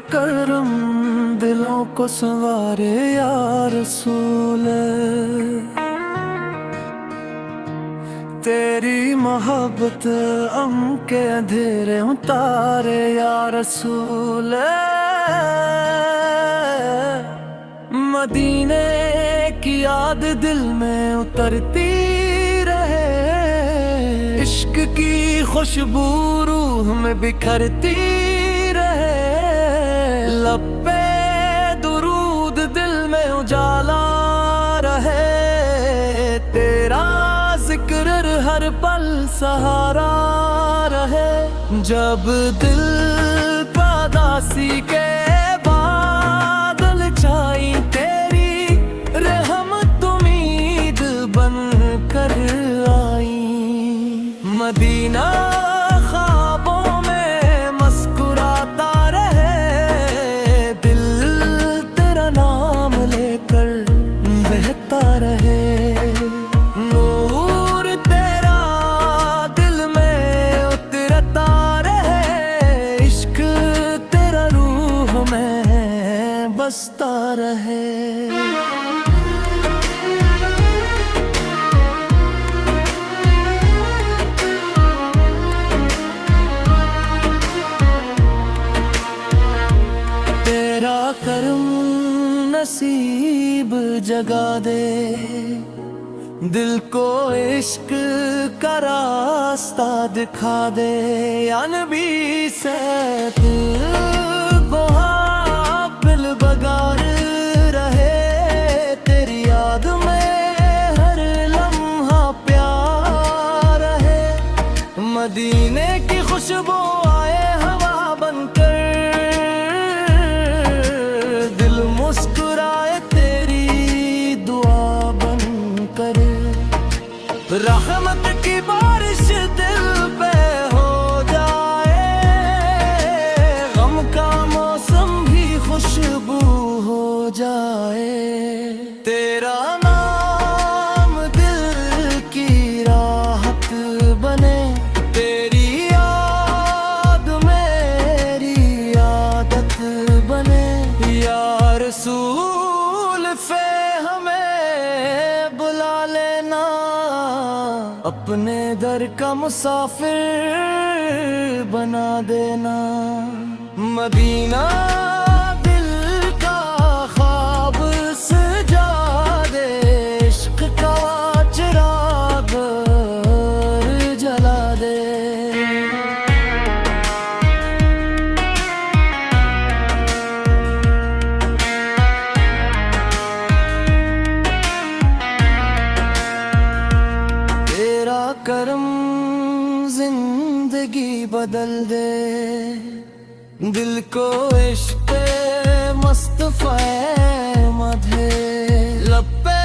करम दिलों को संवारे या रसूल। तेरी मोहब्बत के अंधेरे उतारे या रसूल। मदीने की याद दिल में उतरती रहे, इश्क की खुशबू रूह में बिखरती रहे। लब पे दुरूद दिल में उजाला रहे, तेरा जिक्र हर पल सहारा रहे। जब दिल पादासी के बादल छाई, तेरी रहमत उम्मीद बन कर आई। मदीना ख्वाबों में मुस्कुराता रहे, दिल तेरा नाम लेकर बहता रहे। नूर तेरा दिल में उतरता रहे, इश्क तेरा रूह में बसता रहे। तेरा करम नसीब जगा दे, दिल को इश्क का रास्ता दिखा दे। या नबी से बिल बगार रहे, तेरी याद में हर लम्हा प्यार रहे। मदीने की खुशबू आए हवा बनकर, दिल मुस्कुराए तेरी दुआ बनकर। रहमत की बारिश दिल पे हो जाए, गम का मौसम भी खुशबू हो जाए। तेरा नाम दिल की राहत बने, तेरी याद मेरी आदत बने। या रसूल फे हमें बुला लेना, अपने दर का मुसाफिर बना देना। मदीना दिल का ख्वाब सजा दे, इश्क का चिराग जला दे। तेरा करम जिंदगी बदल दे, दिल को इश्क मुस्तफा मधे। लब पे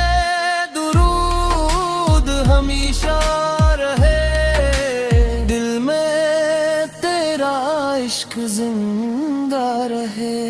दुरूद हमेशा रहे, दिल में तेरा इश्क जिंदा रहे।